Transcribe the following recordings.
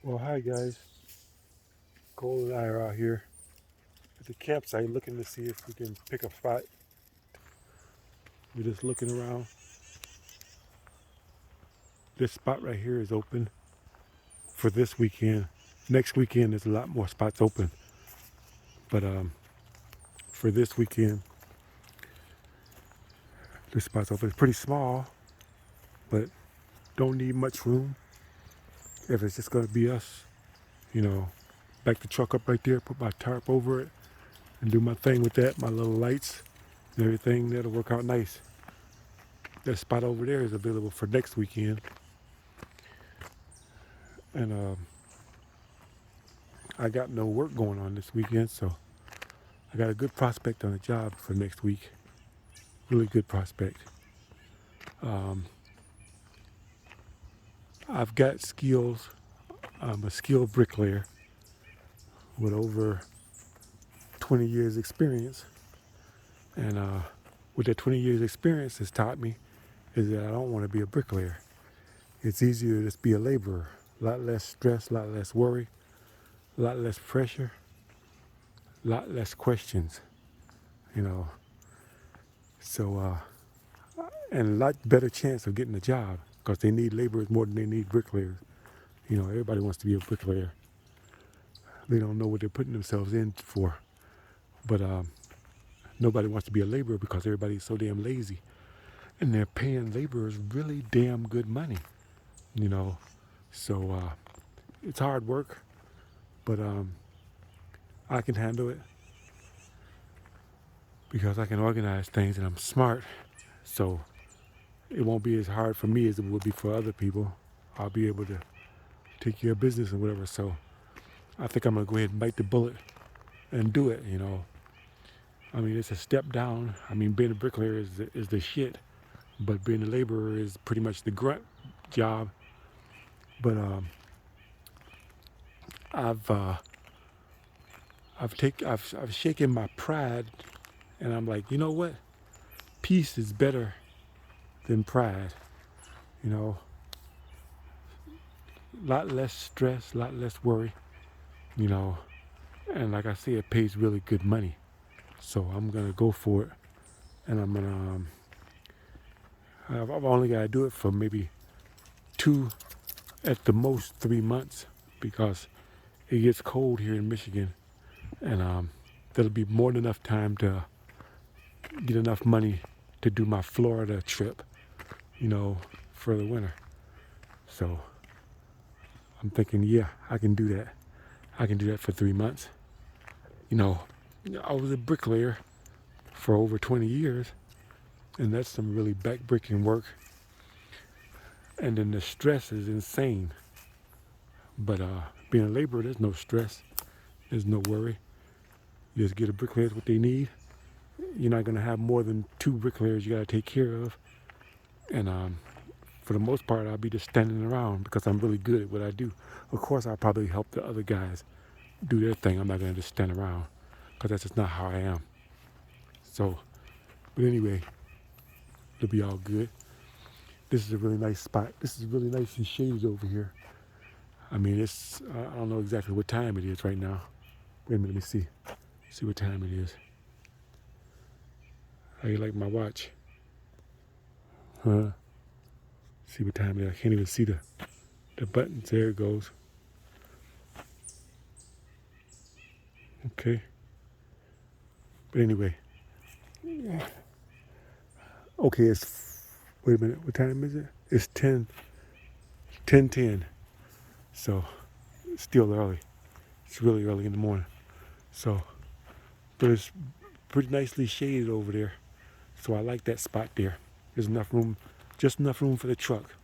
Well, hi guys. Cole and I are out here at the campsite looking to see if we can pick a spot. We're just looking around. This spot right here is open for this weekend. Next weekend, there's a lot more spots open. But for this weekend, this spot's open. It's pretty small, but don't need much room. If it's just gonna be us, you know, back the truck up right there, put my tarp over it, and do my thing with that, my little lights and everything, that'll work out nice. That spot over there is available for next weekend. And I got no work going on this weekend, so I got a good prospect on a job for next week. Really good prospect. Um, I've got skills. I'm a skilled bricklayer with over 20 years experience. And what that 20 years experience has taught me is that I don't want to be a bricklayer. It's easier to just be a laborer. A lot less stress, a lot less worry, a lot less pressure, a lot less questions, you know. So, and a lot better chance of getting a job because they need laborers more than they need bricklayers. You know, everybody wants to be a bricklayer. They don't know what they're putting themselves in for. But nobody wants to be a laborer because everybody's so damn lazy. And they're paying laborers really damn good money, you know. So it's hard work, but I can handle it because I can organize things and I'm smart. So it won't be as hard for me as it would be for other people. I'll be able to take care of business and whatever. So I think I'm going to go ahead and bite the bullet and do it, you know. I mean, it's a step down. I mean, being a bricklayer is the shit, but being a laborer is pretty much the grunt job. But I've I've shaken my pride, and I'm like, you know what? Peace is better than pride. You know, a lot less stress, a lot less worry. You know, and like I say, it pays really good money. So I'm gonna go for it, and I'm gonna. I've only got to do it for maybe 2, at the most 3 months, because it gets cold here in Michigan, and there'll be more than enough time to get enough money to do my Florida trip, you know, for the winter. So I'm thinking, yeah, I can do that. I can do that for 3 months. You know, I was a bricklayer for over 20 years, and that's some really backbreaking work. And then the stress is insane. But being a laborer, there's no stress. There's no worry. You just get a bricklayer what they need. You're not going to have more than 2 bricklayers you got to take care of. And for the most part, I'll be just standing around because I'm really good at what I do. Of course, I'll probably help the other guys do their thing. I'm not going to just stand around because that's just not how I am. So, but anyway, it'll be all good. This is a really nice spot. This is really nice and shaded over here. I mean, I don't know exactly what time it is right now. Wait a minute, let me see. See what time it is. How you like my watch? Huh? See what time it is. I can't even see the buttons. There it goes. Okay. But anyway. Okay, wait a minute. What time is it? It's 10:10. So, it's still early. It's really early in the morning. So, but it's pretty nicely shaded over there. So I like that spot there. There's enough room, just enough room for the truck.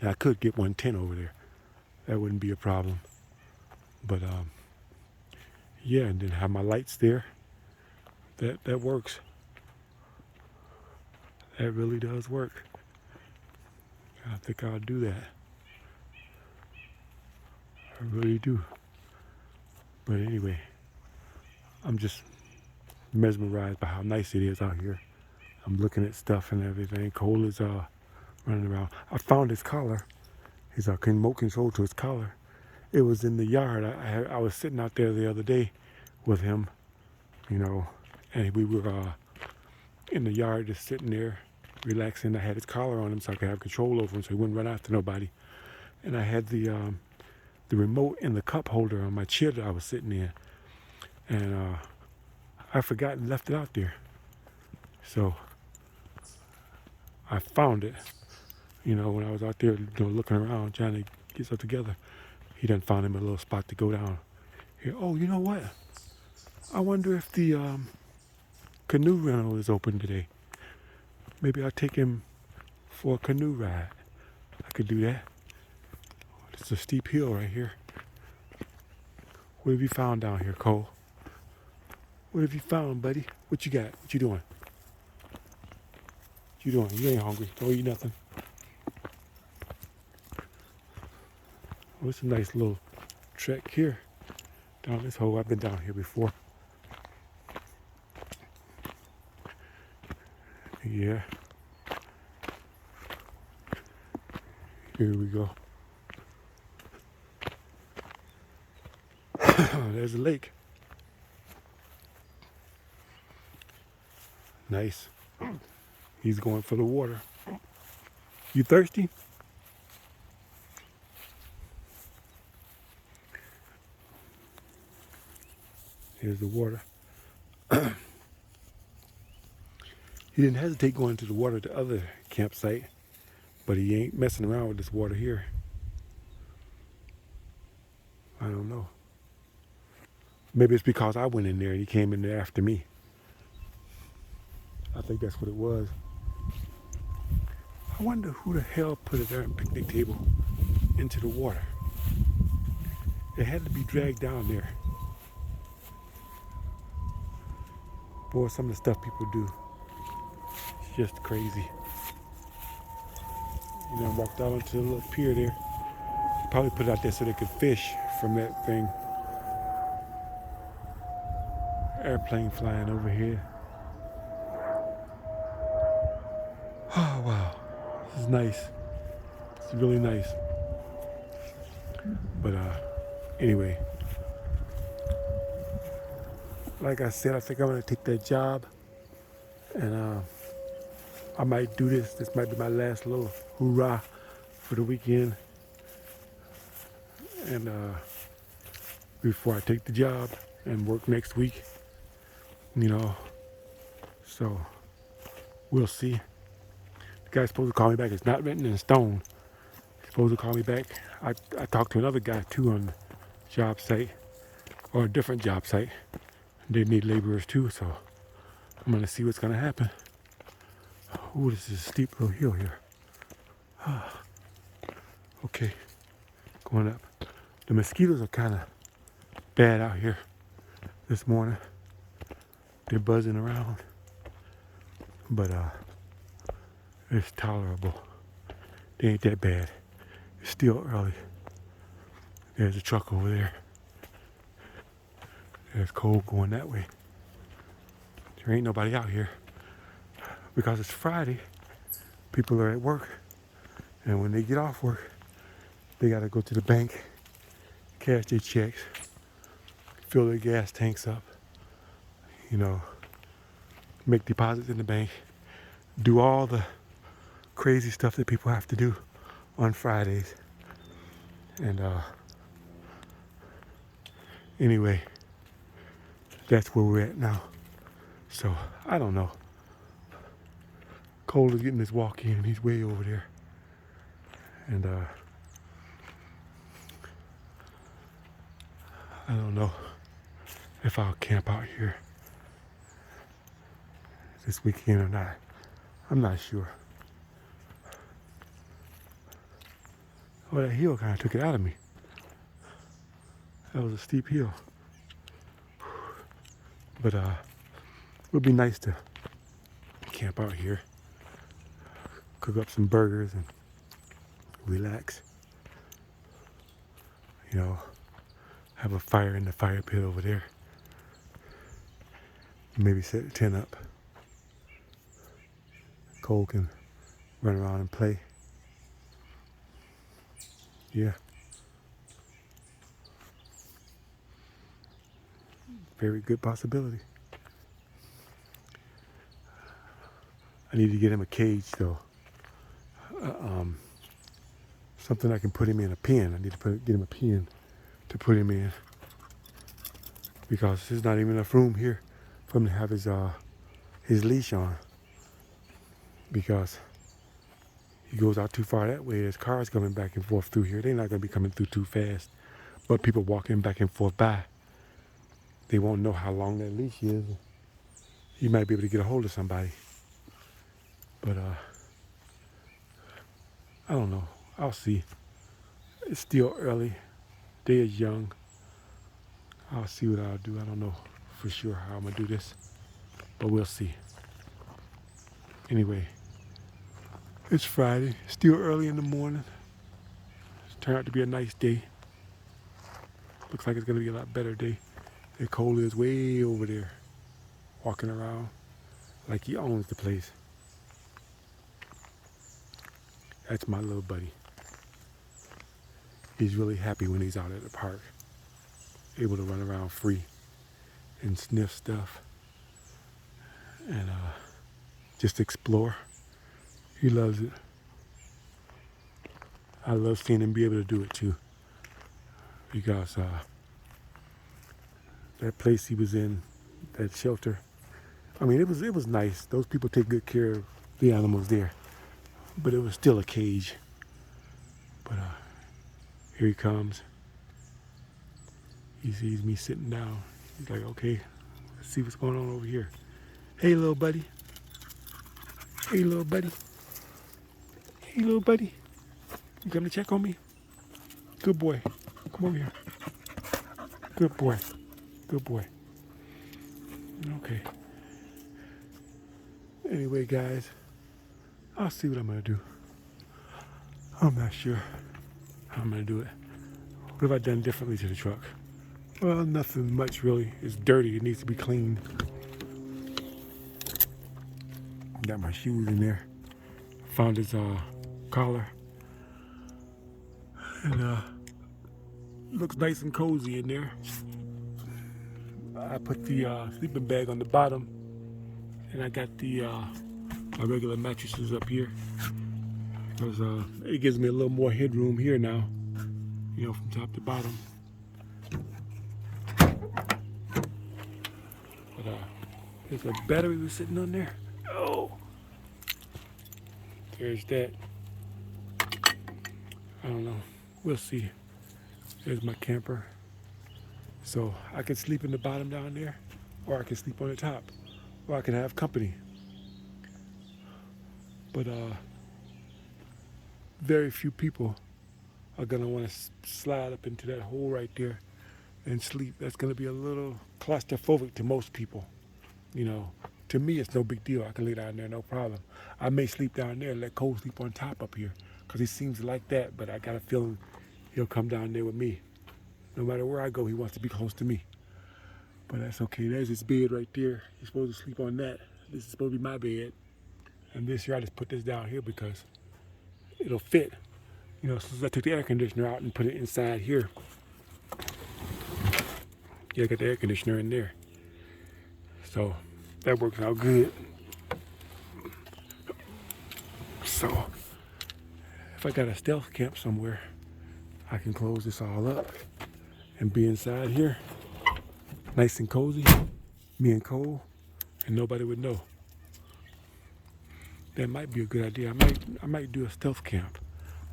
And I could get 110 over there. That wouldn't be a problem. But yeah, and then have my lights there. That works. That really does work. I think I'll do that. I really do. But anyway, I'm just mesmerized by how nice it is out here. I'm looking at stuff and everything. Cole is running around. I found his collar, his remote control to his collar, It was in the yard. I was sitting out there the other day with him, you know, and we were in the yard just sitting there relaxing. I had his collar on him so I could have control over him so he wouldn't run after nobody. And I had the remote in the cup holder on my chair that I was sitting in. And I forgot and left it out there. So I found it, you know, when I was out there, you know, looking around trying to get stuff together. He done found him a little spot to go down here. Oh, you know what? I wonder if the canoe rental is open today. Maybe I'll take him for a canoe ride. I could do that. It's a steep hill right here. What have you found down here, Cole? What have you found, buddy? What you got? What you doing? What you doing? You ain't hungry. Don't eat nothing. Oh, it's a nice little trek here down this hole. I've been down here before. Yeah. Here we go. There's a lake. Nice. He's going for the water. You thirsty? Here's the water. He didn't hesitate going to the water at the other campsite, but he ain't messing around with this water here. I don't know. Maybe it's because I went in there and he came in there after me. I think that's what it was. I wonder who the hell put a darn picnic table into the water. It had to be dragged down there. Boy, some of the stuff people do, it's just crazy. You know, walked out onto the little pier there. Probably put it out there so they could fish from that thing. Airplane flying over here. Oh, wow. This is nice. It's really nice. But anyway, like I said, I think I'm going to take that job. And I might do this. This might be my last little hoorah for the weekend. And before I take the job and work next week, you know, so we'll see. The guy's supposed to call me back. It's not written in stone. He's supposed to call me back. I talked to another guy too on the job site, or a different job site. They need laborers too, so I'm gonna see what's gonna happen. Oh, this is a steep little hill here. Okay, going up. The mosquitoes are kind of bad out here this morning. They're buzzing around, but it's tolerable. They ain't that bad. It's still early. There's a truck over there. There's Cole going that way. There ain't nobody out here because it's Friday. People are at work, and when they get off work, they gotta go to the bank, cash their checks, fill their gas tanks up, you know, make deposits in the bank, do all the crazy stuff that people have to do on Fridays. And anyway, that's where we're at now. So I don't know. Cole is getting his walk in and he's way over there. And I don't know if I'll camp out here this weekend or not. I'm not sure. Oh, that hill kind of took it out of me. That was a steep hill. But it would be nice to camp out here, cook up some burgers and relax. You know, have a fire in the fire pit over there. Maybe set a tent up. Cole can run around and play. Yeah. Very good possibility. I need to get him a cage though. Something I can put him in, a pen. I need to get him a pen to put him in, because there's not even enough room here for him to have his leash on, because he goes out too far that way. There's cars coming back and forth through here. They're not going to be coming through too fast, but people walking back and forth by, they won't know how long that leash is. He might be able to get a hold of somebody, but I don't know. I'll see. It's still early. Day is young. I'll see what I'll do. I don't know for sure how I'm going to do this, but we'll see. Anyway, it's Friday. Still early in the morning. It's turned out to be a nice day. Looks like it's going to be a lot better day. And Cole is way over there, walking around like he owns the place. That's my little buddy. He's really happy when he's out at the park, able to run around free and sniff stuff and just explore. He loves it. I love seeing him be able to do it too, because that place he was in, that shelter, I mean, it was nice. Those people take good care of the animals there, but it was still a cage. But here he comes. He sees me sitting down. He's like, okay, let's see what's going on over here. Hey, little buddy. Hey, little buddy. Hey, little buddy. You come to check on me? Good boy. Come over here. Good boy. Good boy. Okay. Anyway, guys, I'll see what I'm going to do. I'm not sure how I'm going to do it. What have I done differently to the truck? Well, nothing much really. It's dirty. It needs to be cleaned. Got my shoes in there. Found his collar. And looks nice and cozy in there. I put the sleeping bag on the bottom, and I got the my regular mattresses up here, because it gives me a little more headroom here now, you know, from top to bottom. But there's a battery was sitting on there. Oh, there's that. I don't know. We'll see. There's my camper. So I can sleep in the bottom down there, or I can sleep on the top, or I can have company. But very few people are gonna want to slide up into that hole right there and sleep. That's gonna be a little claustrophobic to most people. You know, to me it's no big deal. I can lay down there, no problem. I may sleep down there and let Cole sleep on top up here, because he seems like that, but I got a feeling he'll come down there with me. No matter where I go, he wants to be close to me. But that's okay. There's his bed right there. He's supposed to sleep on that. This is supposed to be my bed. And this year I just put this down here because it'll fit. You know, since I took the air conditioner out and put it inside here. Yeah, I got the air conditioner in there. So that works out good. So if I got a stealth camp somewhere, I can close this all up and be inside here, nice and cozy, me and Cole, and nobody would know. That might be a good idea. I might do a stealth camp.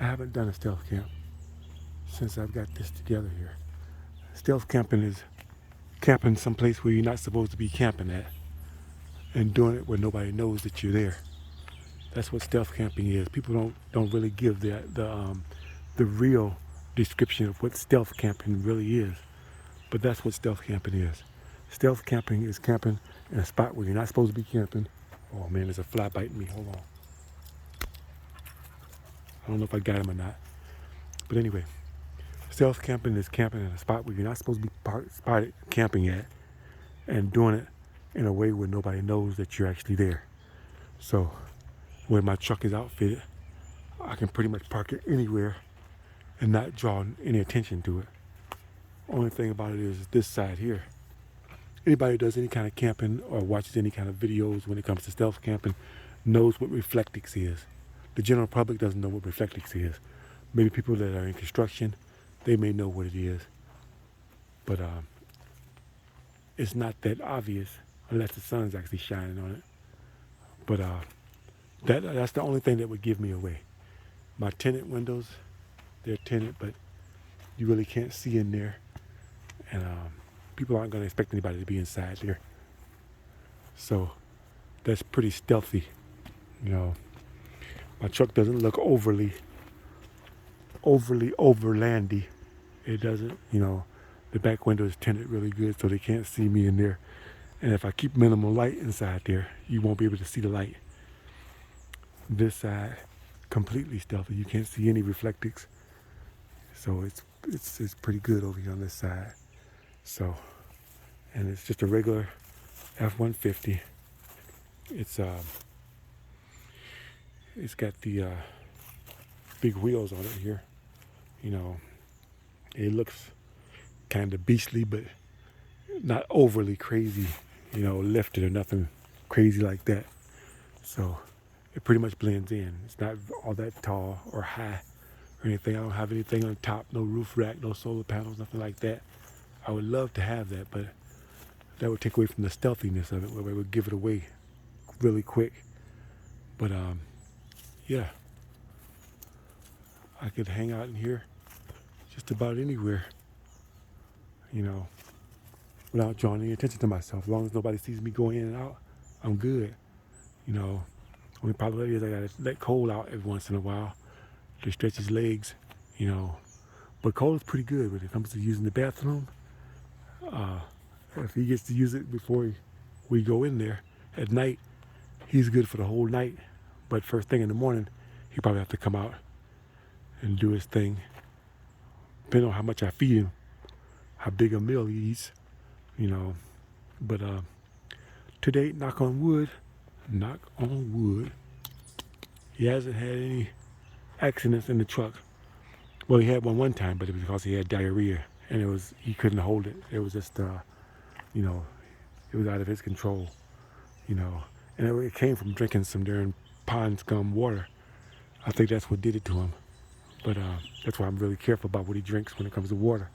I haven't done a stealth camp since I've got this together here. Stealth camping is camping someplace where you're not supposed to be camping at, and doing it where nobody knows that you're there. That's what stealth camping is. People don't really give the real description of what stealth camping really is, but that's what stealth camping is. Stealth camping is camping in a spot where you're not supposed to be camping. Oh man, there's a fly biting me. Hold on. I don't know if I got him or not, but anyway, stealth camping is camping in a spot where you're not supposed to be spotted camping at, and doing it in a way where nobody knows that you're actually there. So when my truck is outfitted, I can pretty much park it anywhere and not draw any attention to it. Only thing about it is this side here. Anybody who does any kind of camping or watches any kind of videos when it comes to stealth camping knows what Reflectix is. The general public doesn't know what Reflectix is. Maybe people that are in construction, they may know what it is, but it's not that obvious unless the sun's actually shining on it. But that's the only thing that would give me away. My tenant windows, they're tinted, but you really can't see in there, and people aren't going to expect anybody to be inside there. So that's pretty stealthy, you know. My truck doesn't look overly overlandy. It doesn't, you know. The back window is tinted really good, so they can't see me in there. And if I keep minimal light inside there, you won't be able to see the light. This side, completely stealthy. You can't see any Reflectix. So it's pretty good over here on this side. So, and it's just a regular F-150. It's got the big wheels on it here. You know, it looks kind of beastly, but not overly crazy, you know, lifted or nothing crazy like that. So it pretty much blends in. It's not all that tall or high or anything. I don't have anything on top, no roof rack, no solar panels, nothing like that. I would love to have that, but that would take away from the stealthiness of it, where it would give it away really quick. But yeah, I could hang out in here just about anywhere, you know, without drawing any attention to myself. As long as nobody sees me going in and out, I'm good. You know, only problem is I gotta let Cole out every once in a while to stretch his legs, you know. But Cole is pretty good when it comes to using the bathroom. If he gets to use it before we go in there at night, he's good for the whole night. But first thing in the morning, he probably have to come out and do his thing. Depending on how much I feed him, how big a meal he eats, you know. But to date, knock on wood, he hasn't had any accidents in the truck. Well, he had one time, but it was because he had diarrhea, and he couldn't hold it. It was just, you know, it was out of his control, you know. And it came from drinking some darn pond scum water. I think that's what did it to him. But that's why I'm really careful about what he drinks when it comes to water.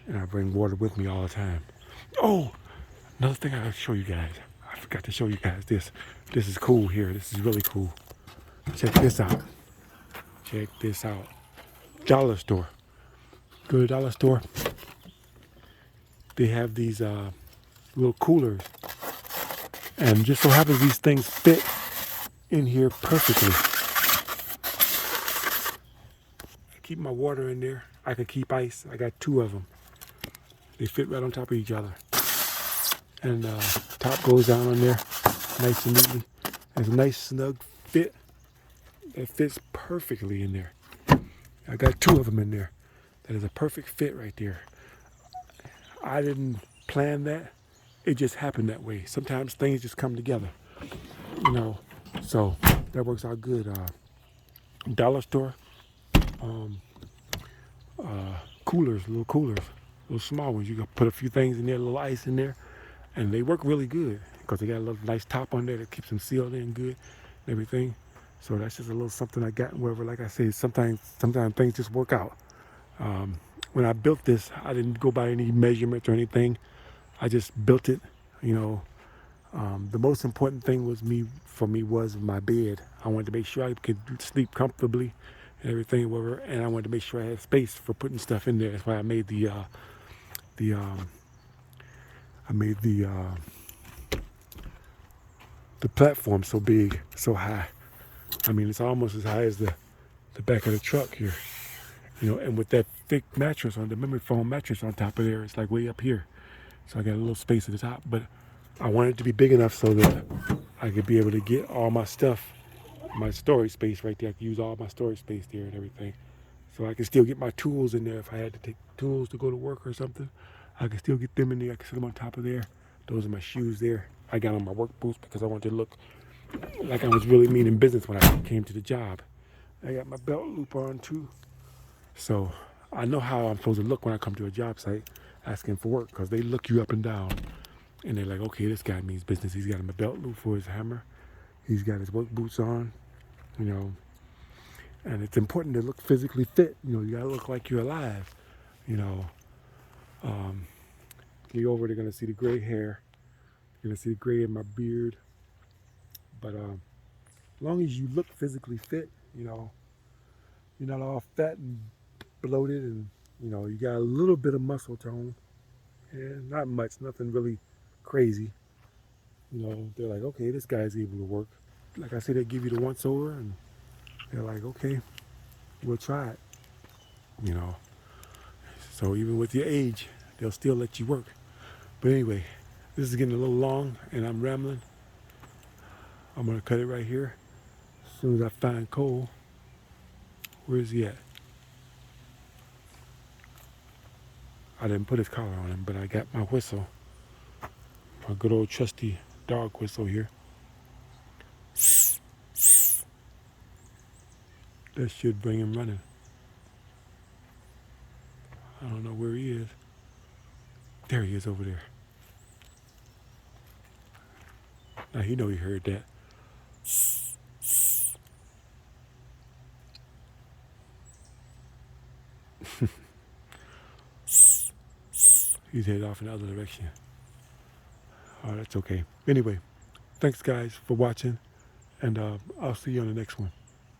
And I bring water with me all the time. Oh, another thing I gotta show you guys. I forgot to show you guys this. This is cool here. This is really cool. Check this out. Check this out. Dollar store. Go to the dollar store. They have these little coolers. And just so happens these things fit in here perfectly. I keep my water in there. I can keep ice. I got 2 of them. They fit right on top of each other. And top goes down on there nice and neatly. There's a nice snug fit that fits perfectly in there. I got 2 of them in there. That is a perfect fit right there. I didn't plan that. It just happened that way. Sometimes things just come together, you know. So that works out good. Dollar store, coolers, little small ones. You can put a few things in there, a little ice in there, and they work really good because they got a little nice top on there that keeps them sealed in good and everything. So that's just a little something I got. Wherever, like I say, sometimes things just work out. When I built this, I didn't go by any measurements or anything. I just built it, you know. The most important thing for me was my bed. I wanted to make sure I could sleep comfortably and everything, whatever, and I wanted to make sure I had space for putting stuff in there. That's why I made the platform so big, so high. I mean, it's almost as high as the back of the truck here, you know. And with that thick mattress on the memory foam mattress on top of there, it's like way up here. So I got a little space at the top, but I want it to be big enough so that I could be able to get all my stuff, my storage space right there. I could use all my storage space there and everything. So I can still get my tools in there if I had to take tools to go to work or something. I can still get them in there. I can set them on top of there. Those are my shoes there. I got on my work boots because I wanted to look like I was really meaning business when I came to the job. I got my belt loop on too. So I know how I'm supposed to look when I come to a job site asking for work, because they look you up and down. And they're like, okay, this guy means business. He's got him a belt loop for his hammer. He's got his work boots on, you know. And it's important to look physically fit. You know, you gotta look like you're alive. You know, you over, they're gonna see the gray hair. You're gonna see the gray in my beard. But as long as you look physically fit, you know, you're not all fat and bloated, and you know, you got a little bit of muscle tone. Yeah, not much, nothing really crazy. You know, they're like, okay, this guy's able to work. Like I said, they give you the once over, and they're like, okay, we'll try it. You know, so even with your age, they'll still let you work. But anyway, this is getting a little long, and I'm rambling. I'm gonna cut it right here. As soon as I find Cole, where is he at? I didn't put his collar on him, but I got my whistle, my good old trusty dog whistle here. That should bring him running. I don't know where he is. There he is over there. Now he know he heard that. He's headed off in the other direction. Oh, that's okay. Anyway, thanks guys for watching, and I'll see you on the next one.